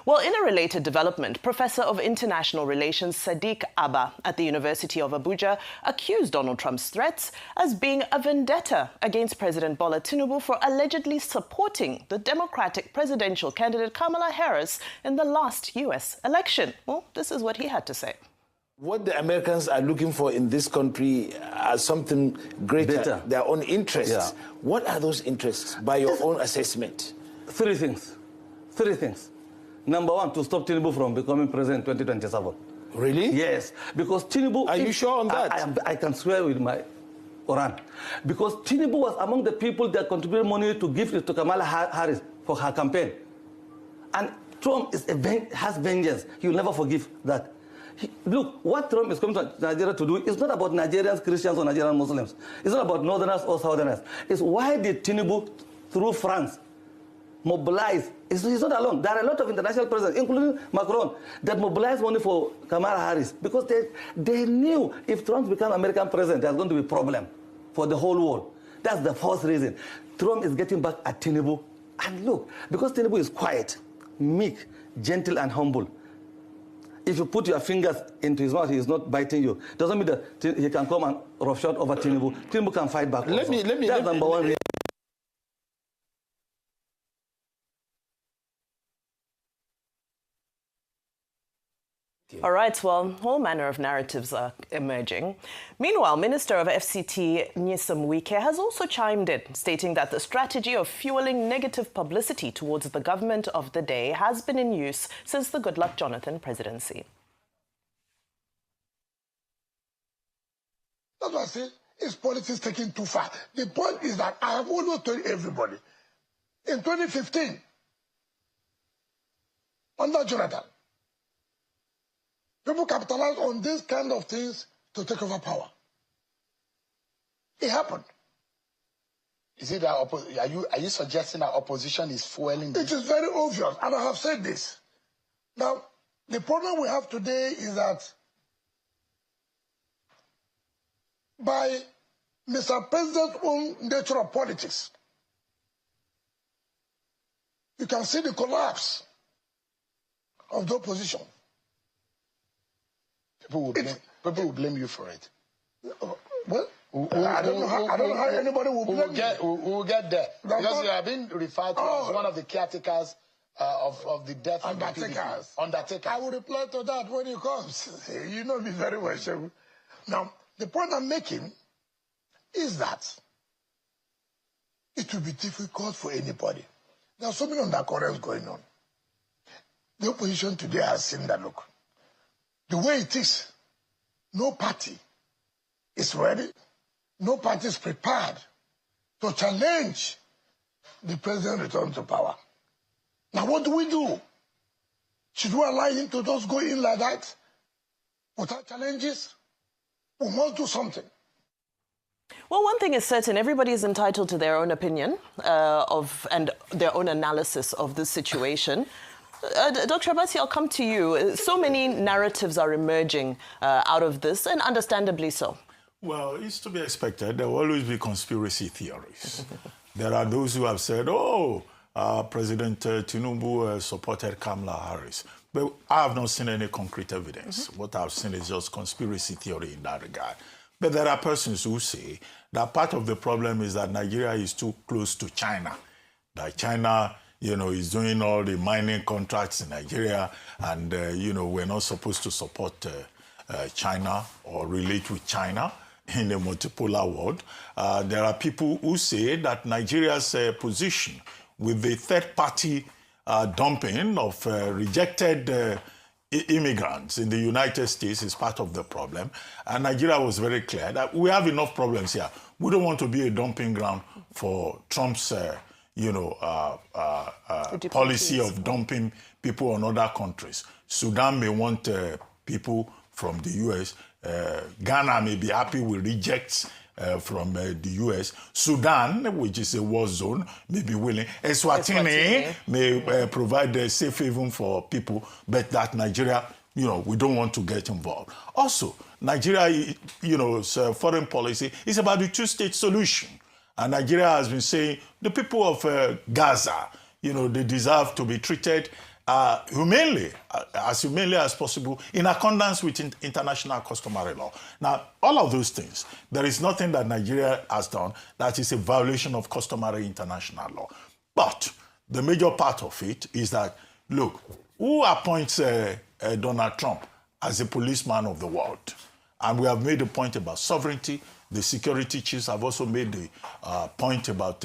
Well, in a related development, Professor of International Relations Sadiq Abba at the University of Abuja accused Donald Trump's threats as being a vendetta against President Bola Tinubu for allegedly supporting the Democratic presidential candidate Kamala Harris in the last U.S. election. Well, this is what he had to say. What the Americans are looking for in this country are something greater, their own interests. Yeah. What are those interests by your own assessment? Three things. Number one, to stop Tinubu from becoming president in 2027. Really? Yes, because Tinubu... Are you sure on that? I can swear with my Quran. Because Tinubu was among the people that contributed money to give it to Kamala Harris for her campaign. And Trump has vengeance. He will never forgive that. Look, what Trump is coming to Nigeria to do is not about Nigerians, Christians, or Nigerian Muslims. It's not about Northerners or Southerners. It's why did Tinubu, through France, mobilize? He's not alone. There are a lot of international presidents, including Macron, that mobilized money for Kamala Harris because they knew if Trump becomes American president, there's going to be a problem for the whole world. That's the first reason. Trump is getting back at Tinubu. And look, because Tinubu is quiet, meek, gentle, and humble, if you put your fingers into his mouth, he is not biting you. Doesn't mean that he can come and roughshod over Tinubu. Tinubu can fight back. That's number one reason. All right, well, all manner of narratives are emerging. Meanwhile, Minister of FCT Nyesom Wike has also chimed in, stating that the strategy of fueling negative publicity towards the government of the day has been in use since the Goodluck Jonathan presidency. That's what I say. Is politics taking too far? The point is that I have always told everybody, in 2015, under Jonathan, people capitalized on these kind of things to take over power. It happened. Is it that are you suggesting that opposition is fueling this? It is very obvious, and I have said this. Now, the problem we have today is that by Mr. President's own nature of politics, you can see the collapse of the opposition. People will blame you for it. Well, I don't know how anybody will blame you. We'll get there. Because you have been referred to as one of the caretakers of the death of Undertakers. Undertakers. I will reply to that when he comes. You know me very well, Shehu. Now, the point I'm making is that it will be difficult for anybody. There are so many undercurrents going on. The opposition today has seen that, look, the way it is, no party is ready, no party is prepared to challenge the president's return to power. Now, what do? Should we allow him to just go in like that without challenges? We must do something. Well, one thing is certain, everybody is entitled to their own opinion and their own analysis of this situation. Dr. Abasi, I'll come to you. So many narratives are emerging out of this, and understandably so. Well, it's to be expected. There will always be conspiracy theories. There are those who have said, President Tinubu supported Kamala Harris. But I have not seen any concrete evidence. What I've seen is just conspiracy theory in that regard. But there are persons who say that part of the problem is that Nigeria is too close to China. That China, is doing all the mining contracts in Nigeria, and, we're not supposed to support China or relate with China in a multipolar world. There are people who say that Nigeria's position with the third-party dumping of rejected immigrants in the United States is part of the problem. And Nigeria was very clear that we have enough problems here. We don't want to be a dumping ground for Trump's policy of dumping people on other countries. Sudan may want people from the U.S. Ghana may be happy with rejects from the U.S. Sudan, which is a war zone, may be willing. Eswatini may provide a safe haven for people, but that Nigeria, we don't want to get involved. Also, Nigeria, foreign policy is about the two-state solution. And Nigeria has been saying the people of Gaza, they deserve to be treated humanely as possible, in accordance with international customary law. Now, all of those things, there is nothing that Nigeria has done that is a violation of customary international law. But the major part of it is that, look, who appoints Donald Trump as a policeman of the world? And we have made a point about sovereignty. The security chiefs have also made the point about,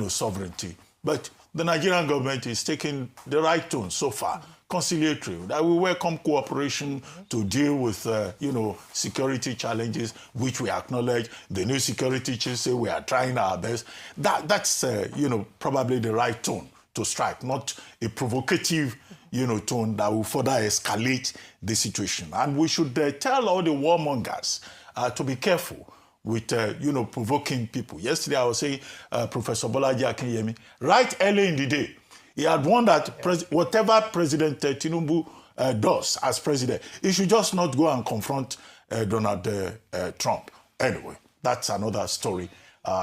sovereignty. But the Nigerian government is taking the right tone so far, conciliatory, that we welcome cooperation to deal with, security challenges, which we acknowledge. The new security chiefs say we are trying our best. That's, probably the right tone to strike, not a provocative, tone that will further escalate the situation. And we should tell all the warmongers to be careful with, provoking people. Yesterday, I was saying, Professor Bolaji Akinyemi, right early in the day, he had warned that whatever President Tinubu does as president, he should just not go and confront Donald Trump. Anyway, that's another story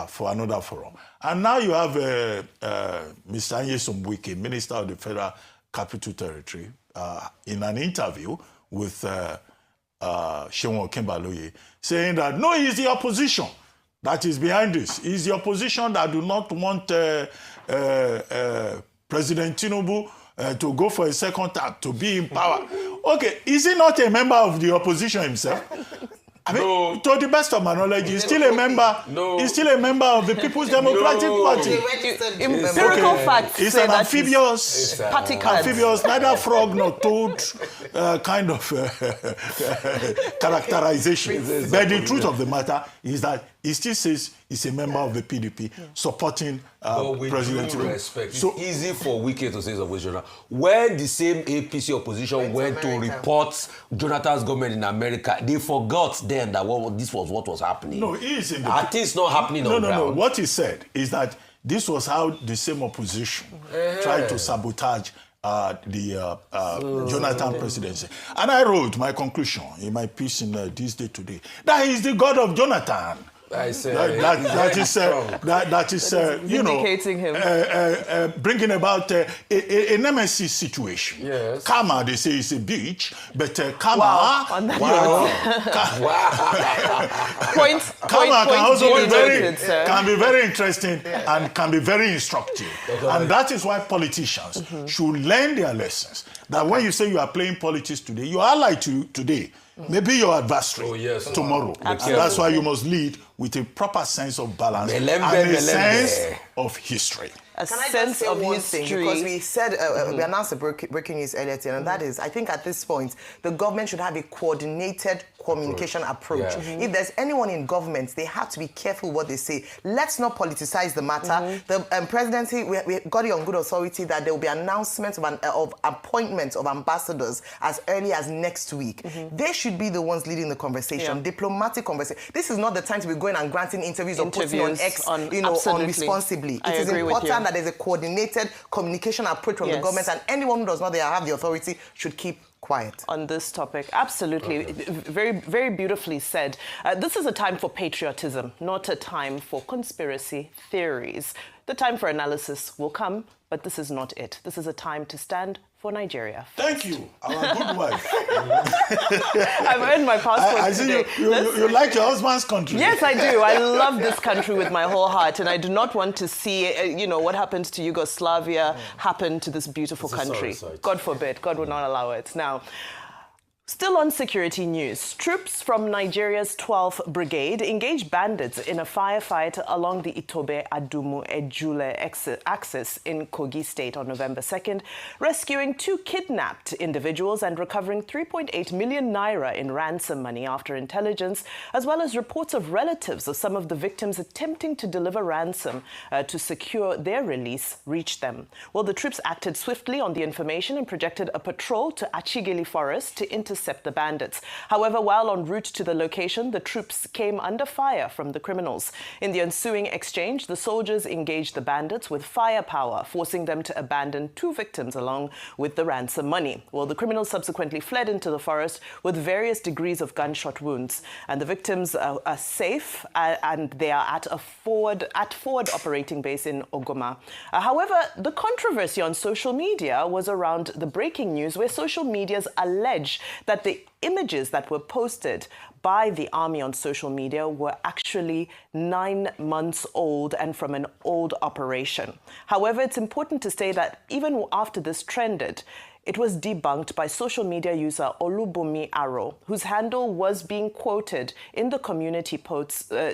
for another forum. And now you have Mr. Nyesom Wike, Minister of the Federal Capital Territory, in an interview with Seun Okinbaloye, saying that no, it's the opposition that is behind this. It's the opposition that do not want President Tinubu to go for a second term, to be in power. Okay, is he not a member of the opposition himself? I mean, no. To the best of my knowledge, he's still a member. No. He's still a member of the People's Democratic Party. Empirical facts. It's an amphibious, neither frog nor toad kind of characterization. But the truth of the matter is that he still says he's a member of the PDP, supporting President Tinubu. So it's easy for Wike to say he's opposition. When the same APC opposition went to report Jonathan's government in America, they forgot then that this was what was happening. No, he is in the... Are things not happening on ground? No. What he said is that this was how the same opposition tried to sabotage the Jonathan presidency. And I wrote my conclusion in my piece in This Day Today, that he is the God of Jonathan. I say that is vindicating him, bringing about a nemesis situation. Yes. Karma, they say, is a bitch, but karma, karma can also be very interesting and can be very instructive. And that is why politicians should learn their lessons. That when you say you are playing politics today, you are allied to today. Maybe your adversary tomorrow. And that's why you must lead with a proper sense of balance and a sense of history. Can I just say one thing? Because we said, we announced the breaking news earlier today, and that is, I think at this point, the government should have a coordinated communication approach. If there's anyone in government, they have to be careful what they say. Let's not politicize the matter. The presidency, we got it on good authority that there will be announcements of appointments of ambassadors as early as next week. They should be the ones leading the conversation, diplomatic conversation. This is not the time to be going and granting interviews or putting on X, unresponsibly. It is important that there's a coordinated communication approach from the government, and anyone who does not have the authority should keep quiet. On this topic, absolutely. Very, very beautifully said. This is a time for patriotism, not a time for conspiracy theories. The time for analysis will come, but this is not it. This is a time to stand for Nigeria. Thank you, our good wife. I've earned my passport I see you like your husband's country. Yes, I do. I love this country with my whole heart, and I do not want to see, what happened to Yugoslavia happen to this beautiful country. God forbid. God will not allow it. Now, still on security news, troops from Nigeria's 12th Brigade engaged bandits in a firefight along the Itobe-Adumu-Ejule axis in Kogi State on November 2nd, rescuing 2 kidnapped individuals and recovering 3.8 million naira in ransom money after intelligence, as well as reports of relatives of some of the victims attempting to deliver ransom to secure their release reached them. Well, the troops acted swiftly on the information and projected a patrol to Achigeli Forest to intercept intercept the bandits. However, while en route to the location, the troops came under fire from the criminals. In the ensuing exchange, the soldiers engaged the bandits with firepower, forcing them to abandon 2 victims along with the ransom money. Well, the criminals subsequently fled into the forest with various degrees of gunshot wounds, and the victims are safe and they are at Ford operating base in Ogoma. However, the controversy on social media was around the breaking news, where social medias allege that the images that were posted by the army on social media were actually 9 months old and from an old operation. However, it's important to say that even after this trended, it was debunked by social media user Olubunmi Aro, whose handle was being quoted in the community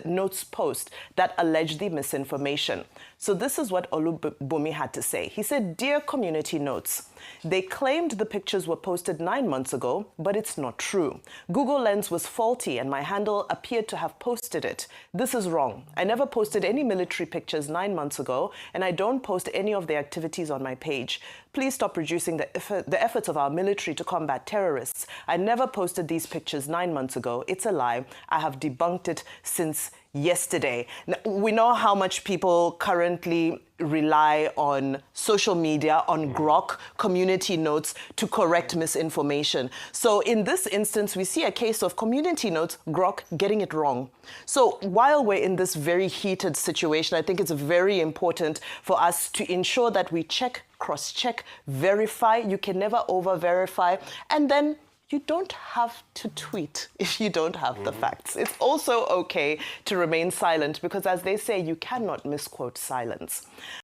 notes post that alleged the misinformation. So this is what Olubunmi had to say. He said, "Dear community notes, they claimed the pictures were posted 9 months ago, but it's not true. Google Lens was faulty and my handle appeared to have posted it. This is wrong. I never posted any military pictures 9 months ago, and I don't post any of the activities on my page. Please stop reducing the efforts of our military to combat terrorists. I never posted these pictures 9 months ago. It's a lie. I have debunked it since yesterday." Now, we know how much people currently rely on social media, on Grok, community notes to correct misinformation. So in this instance, we see a case of community notes, Grok getting it wrong. So while we're in this very heated situation, I think it's very important for us to ensure that we check, cross-check, verify. You can never over-verify. And then you don't have to tweet if you don't have the facts. It's also okay to remain silent because, as they say, you cannot misquote silence.